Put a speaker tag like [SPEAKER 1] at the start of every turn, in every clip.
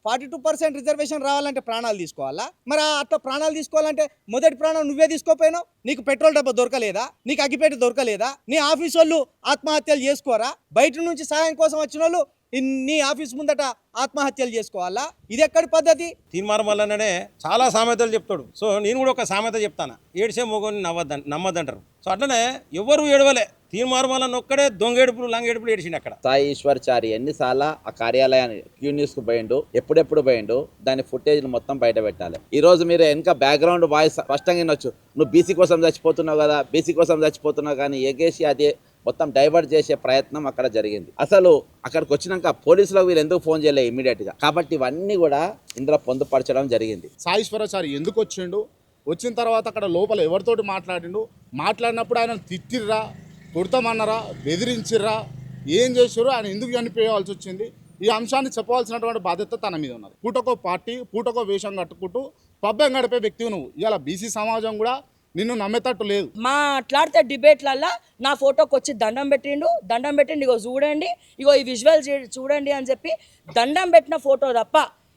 [SPEAKER 1] 42% reservation రావాలంటే ప్రాణాలు తీసుకోవాలా? మరి అట్లా ప్రాణాలు తీసుకోవాలంటే మొదటి ప్రాణం నువ్వే తీసుకోపోయినావు. నీకు పెట్రోల్ డబ్బా దొరకలేదా? నీకు అగ్గిపేట దొరకలేదా? నీ ఆఫీస్ వాళ్ళు ఆత్మహత్యలు చేసుకోరా? బయట నుంచి సహాయం కోసం వచ్చిన వాళ్ళు నీ ఆఫీస్ ముందట ఆత్మహత్యలు చేసుకోవాలా? ఇది ఎక్కడి పద్ధతి?
[SPEAKER 2] తీర్మానం వల్లనే చాలా సామెతలు చెప్తాడు. సో నేను కూడా ఒక సామెత చెప్తాను, ఏడ్చే మొగని నమ్మద్దంటారు. సో అట్లనే ఎవరు ఏడవలే, తీర్మానం వల్ల ఒక్కడే దొంగేడుపులు లంగేడుపులు ఏడిచిండు అక్కడ.
[SPEAKER 3] సాయి ఈశ్వర్చారి ఎన్నిసార్లు ఆ కార్యాలయాన్ని క్యూ న్యూస్ కు పోయిండు, ఎప్పుడెప్పుడు పోయిండు, దాని ఫుటేజ్ మొత్తం బయట పెట్టాలి. ఈ రోజు మీరు వెనక బ్యాక్గ్రౌండ్ వాయిస్ స్పష్టంగా వినొచ్చు. నువ్వు బీసీ కోసం చచ్చిపోతున్నావు కదా, బీసీ కోసం చచ్చిపోతున్నావు, కానీ ఎగేసి అదే మొత్తం డైవర్ట్ చేసే ప్రయత్నం అక్కడ జరిగింది. అసలు అక్కడికి వచ్చినాక పోలీసులకు వీళ్ళు ఎందుకు ఫోన్ చేయలేదు ఇమీడియట్ గా? కాబట్టి ఇవన్నీ కూడా ఇందులో పొందుపరచడం జరిగింది.
[SPEAKER 4] సాయిశ్వరాచారి ఎందుకు వచ్చిండు, వచ్చిన తర్వాత అక్కడ లోపల ఎవరితోటి మాట్లాడినప్పుడు ఆయన తిట్టిర్రా, కొడతామన్నారా, బెదిరించిర్రా, ఏం చేసారు, ఆయన ఎందుకు చనిపోవాల్సి వచ్చింది, ఈ అంశాన్ని చెప్పవలసినటువంటి బాధ్యత తన మీద ఉన్నది. పూటకో పార్టీ, పూటకో వేషం కట్టుకుంటూ పబ్బం గడిపే వ్యక్తివి నువ్వు. ఇలా బీసీ సమాజం కూడా నిన్ను నమ్మేటట్టు లేదు.
[SPEAKER 5] మాట్లాడితే డిబేట్లల్లా నా ఫోటోకి వచ్చి దండం పెట్టిండు, ఇగో చూడండి, ఇగో ఈ విజువల్స్ చూడండి అని చెప్పి దండం పెట్టిన ఫోటో తప్ప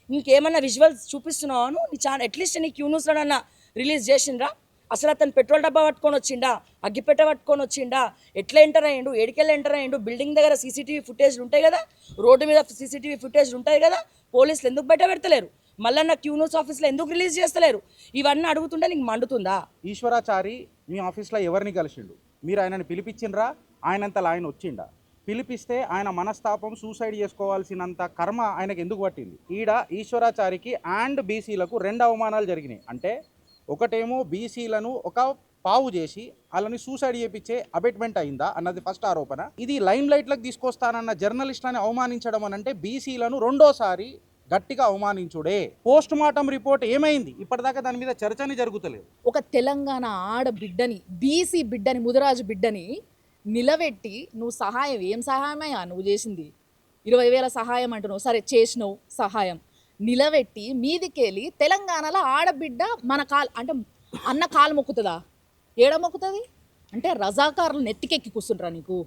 [SPEAKER 5] ఇంకేమన్నా విజువల్స్ చూపిస్తున్నావు నీ ఛానల్? అట్లీస్ట్ నీ క్యూ న్యూస్లోనన్నా రిలీజ్ చేసిండ్రా? అసలు అతను పెట్రోల్ డబ్బా పట్టుకొని వచ్చిండా, అగ్గిపెట్ట పట్టుకొని వచ్చిండా, ఎట్లా ఎంటర్ అయ్యిండు, ఏడికెళ్ళి ఎంటర్ అయ్యిండు? బిల్డింగ్ దగ్గర సీసీటీవీ ఫుటేజ్లు ఉంటాయి కదా, రోడ్డు మీద సీసీటీవీ ఫుటేజ్లు ఉంటాయి కదా, పోలీసులు ఎందుకు బయట పెడతలేరు? మళ్ళీ నా క్యూ న్యూస్ ఆఫీస్లో ఎందుకు రిలీజ్ చేస్తలేరు? ఇవన్నీ అడుగుతుంటే నీకు మండుతుందా?
[SPEAKER 6] ఈశ్వరాచారి మీ ఆఫీస్లో ఎవరిని కలిసిండు? మీరు ఆయనని పిలిపించిండ్రా? ఆయనంతలా ఆయన వచ్చిండా? పిలిపిస్తే ఆయన మనస్తాపం సూసైడ్ చేసుకోవాల్సినంత కర్మ ఆయనకు ఎందుకు పట్టింది? ఈడ ఈశ్వరాచారికి అండ్ బీసీలకు రెండు అవమానాలు జరిగినాయి. అంటే ఒకటేమో బీసీలను ఒక పావు చేసి వాళ్ళని సూసైడ్ చేయించే అబెట్మెంట్ అయిందా అన్నది ఫస్ట్ ఆరోపణ. ఇది లైమ్ లైట్లకు తీసుకొస్తానన్న జర్నలిస్ట్లని అవమానించడం అని అంటే బీసీలను రెండోసారి గట్టిగా అవమానించుడే. పోస్ట్ మార్టం రిపోర్ట్ ఏమైంది? ఇప్పటిదాకా దాని మీద చర్చని జరుగుతలేదు.
[SPEAKER 7] ఒక తెలంగాణ ఆడబిడ్డని, బీసీ బిడ్డని, ముదిరాజు బిడ్డని నిలబెట్టి నువ్వు సహాయం, ఏం సహాయమయ్యా నువ్వు చేసింది? 20,000 సహాయం అంటున్నావు, సరే చేసినావు సహాయం, నిలబెట్టి మీదికెళ్ళి తెలంగాణలో ఆడబిడ్డ మన అంటే అన్న కాలు మొక్కుతుందా? ఏడ మొక్కుతుంది? అంటే రజాకారులు నెత్తికెక్కి కూర్చుంటారా నీకు?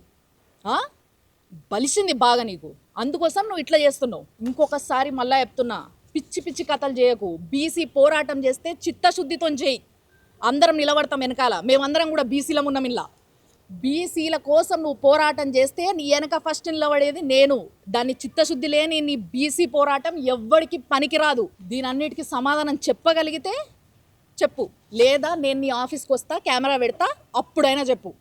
[SPEAKER 7] బలిసింది బాగా నీకు, అందుకోసం నువ్వు ఇట్లా చేస్తున్నావు. ఇంకొకసారి మళ్ళా చెప్తున్నా, పిచ్చి పిచ్చి కథలు చేయకు. బీసీ పోరాటం చేస్తే చిత్తశుద్ధితో చేయి. అందరం నిలబడతాం వెనకాల, మేమందరం కూడా బీసీలం ఉన్నాం. ఇలా బీసీల కోసం నువ్వు పోరాటం చేస్తే నీ వెనక ఫస్ట్ నిలబడేది నేను. దాన్ని చిత్తశుద్ధి లేని నీ బీసీ పోరాటం ఎవ్వడికి పనికిరాదు. దీని అన్నిటికీ సమాధానం చెప్పగలిగితే చెప్పు, లేదా నేను నీ ఆఫీస్కి వస్తా, కెమెరా పెడతా, అప్పుడైనా చెప్పు.